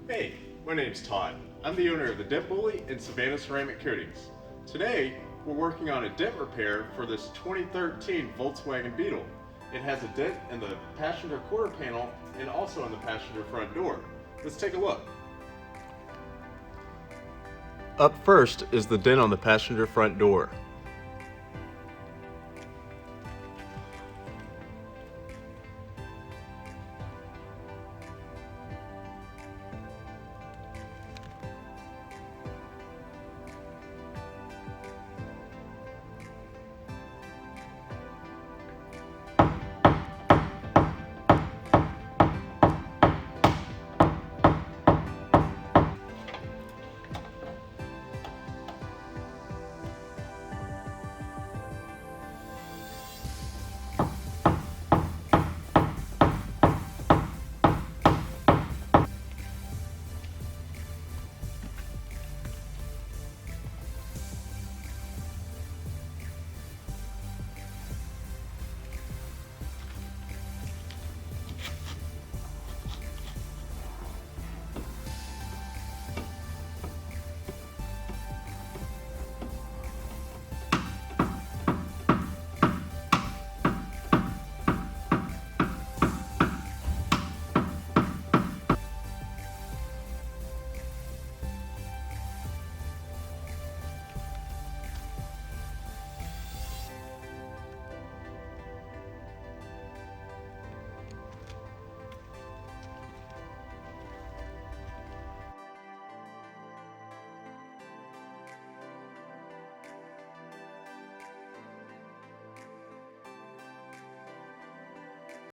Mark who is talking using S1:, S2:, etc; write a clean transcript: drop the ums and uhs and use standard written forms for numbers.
S1: Hey, my name's Todd. I'm the owner of the Dent Bully and Savannah Ceramic Coatings. Today, we're working on a dent repair for this 2013 Volkswagen Beetle. It has a dent in the passenger quarter panel and also in the passenger front door. Let's take a look. Up first is the dent on the passenger front door.